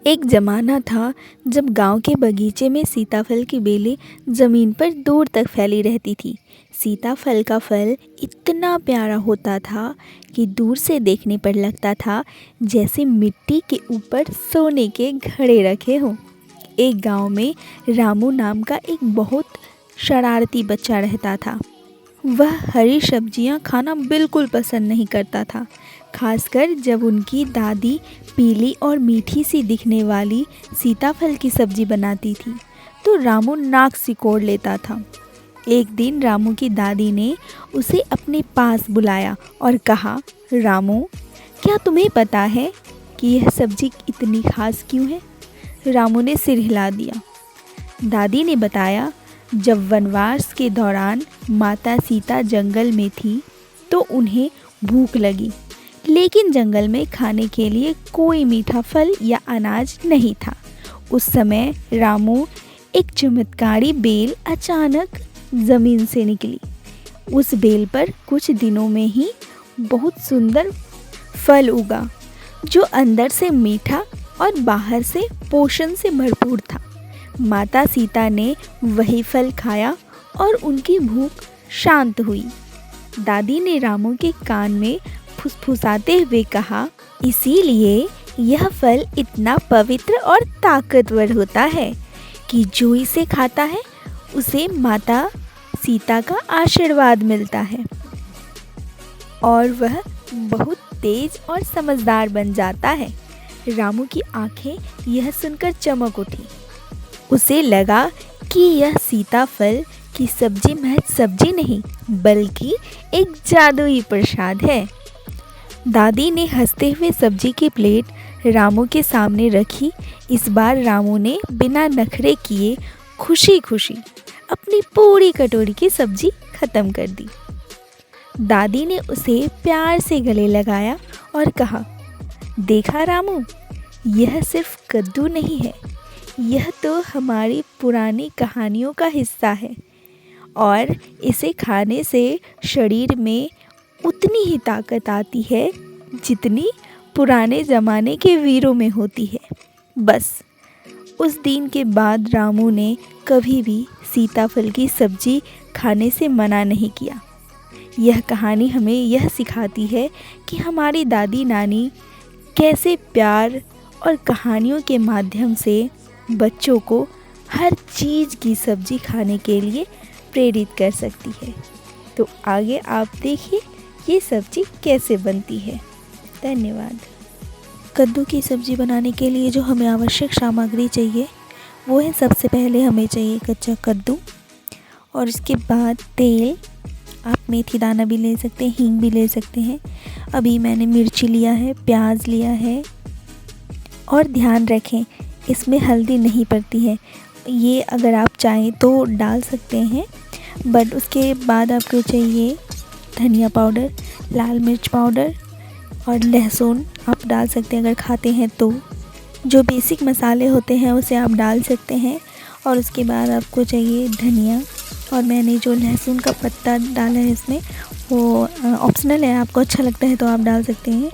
एक ज़माना था जब गांव के बगीचे में सीताफल की बेलें ज़मीन पर दूर तक फैली रहती थी। सीताफल का फल इतना प्यारा होता था कि दूर से देखने पर लगता था जैसे मिट्टी के ऊपर सोने के घड़े रखे हों। एक गांव में रामू नाम का एक बहुत शरारती बच्चा रहता था। वह हरी सब्जियां खाना बिल्कुल पसंद नहीं करता था, खासकर जब उनकी दादी पीली और मीठी सी दिखने वाली सीताफल की सब्जी बनाती थी तो रामू नाक सिकोड़ लेता था। एक दिन रामू की दादी ने उसे अपने पास बुलाया और कहा, रामू, क्या तुम्हें पता है कि यह सब्जी इतनी खास क्यों है? रामू ने सिर हिला दिया। दादी ने बताया, जब वनवास के दौरान माता सीता जंगल में थी तो उन्हें भूख लगी, लेकिन जंगल में खाने के लिए कोई मीठा फल या अनाज नहीं था। उस समय रामू एक चमत्कारी बेल अचानक ज़मीन से निकली। उस बेल पर कुछ दिनों में ही बहुत सुंदर फल उगा, जो अंदर से मीठा और बाहर से पोषण से भरपूर था। माता सीता ने वही फल खाया और उनकी भूख शांत हुई। दादी ने रामू के कान में फुसफुसाते हुए कहा, इसीलिए यह फल इतना पवित्र और ताकतवर होता है कि जो इसे खाता है उसे माता सीता का आशीर्वाद मिलता है और वह बहुत तेज और समझदार बन जाता है। रामू की आंखें यह सुनकर चमक उठी। उसे लगा कि यह सीताफल की सब्जी महज सब्जी नहीं बल्कि एक जादुई प्रसाद है। दादी ने हंसते हुए सब्जी की प्लेट रामू के सामने रखी। इस बार रामू ने बिना नखरे किए खुशी खुशी अपनी पूरी कटोरी की सब्जी खत्म कर दी। दादी ने उसे प्यार से गले लगाया और कहा, देखा रामू, यह सिर्फ कद्दू नहीं है, यह तो हमारी पुरानी कहानियों का हिस्सा है और इसे खाने से शरीर में उतनी ही ताकत आती है जितनी पुराने ज़माने के वीरों में होती है। बस उस दिन के बाद रामू ने कभी भी सीताफल की सब्जी खाने से मना नहीं किया। यह कहानी हमें यह सिखाती है कि हमारी दादी नानी कैसे प्यार और कहानियों के माध्यम से बच्चों को हर चीज़ की सब्जी खाने के लिए प्रेरित कर सकती है। तो आगे आप देखिए ये सब्जी कैसे बनती है। धन्यवाद। कद्दू की सब्ज़ी बनाने के लिए जो हमें आवश्यक सामग्री चाहिए वो है, सबसे पहले हमें चाहिए कच्चा कद्दू और इसके बाद तेल। आप मेथी दाना भी ले सकते हैं, हींग भी ले सकते हैं। अभी मैंने मिर्ची लिया है, प्याज लिया है और ध्यान रखें इसमें हल्दी नहीं पड़ती है। ये अगर आप चाहें तो डाल सकते हैं, बट उसके बाद आपको चाहिए धनिया पाउडर, लाल मिर्च पाउडर और लहसुन आप डाल सकते हैं अगर खाते हैं तो। जो बेसिक मसाले होते हैं उसे आप डाल सकते हैं। और उसके बाद आपको चाहिए धनिया, और मैंने जो लहसुन का पत्ता डाला है इसमें वो ऑप्शनल है, आपको अच्छा लगता है तो आप डाल सकते हैं।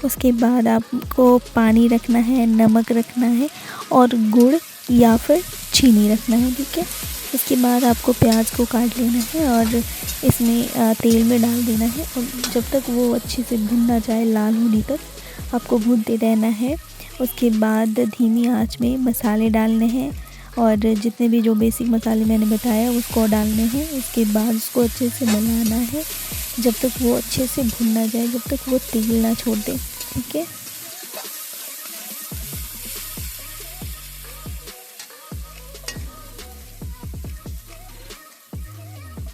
उसके बाद आपको पानी रखना है, नमक रखना है और गुड़ या फिर चीनी रखना है, ठीक है। उसके बाद आपको प्याज को काट लेना है और इसमें तेल में डाल देना है और जब तक वो अच्छे से भुन ना जाए लाल होने तक आपको भूनते रहना है। उसके बाद धीमी आंच में मसाले डालने हैं और जितने भी जो बेसिक मसाले मैंने बताया उसको डालने हैं। उसके बाद उसको अच्छे से मिलाना है जब तक वो अच्छे से भुन ना जाए, जब तक वो तेल ना छोड़ दे, ठीक है।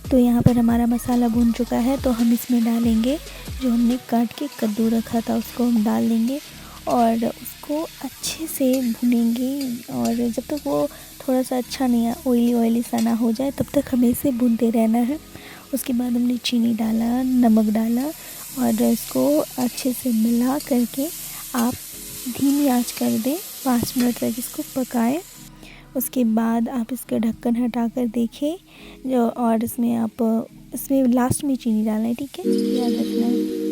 तो यहाँ पर हमारा मसाला भुन चुका है तो हम इसमें डालेंगे जो हमने काट के कद्दू रखा था, उसको हम डाल देंगे और उसको अच्छे से भुनेंगे। और जब तक वो थोड़ा सा अच्छा नहीं है, ऑयली सा ना हो जाए, तब तक हमें इसे भूनते रहना है। उसके बाद हमने चीनी डाला, नमक डाला और इसको अच्छे से मिला करके आप धीमी आंच कर दें, 5 मिनट तक इसको पकाएं। उसके बाद आप इसका ढक्कन हटाकर देखें जो, और इसमें लास्ट में चीनी डालना है, ठीक है, याद रखना है।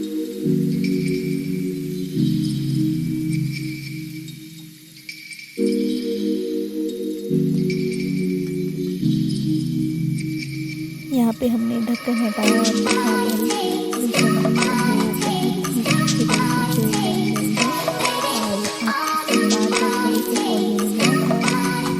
पे हमने ढक्कन हटाया और देखा हमारी जो सब्ज़ी है वो बहुत ही अच्छे तरीके से बन गई है। और आप इसके बाद जब थोड़े से और ये नमक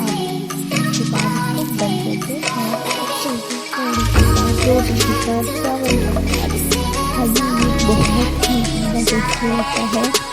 और आप उसके बाद इसको बंद कर दें और अच्छे से थोड़ी के साथ रोटी के साथ चावल के साथ खाइए। ये बहुत ही ज़्यादा टेस्टी लगता है।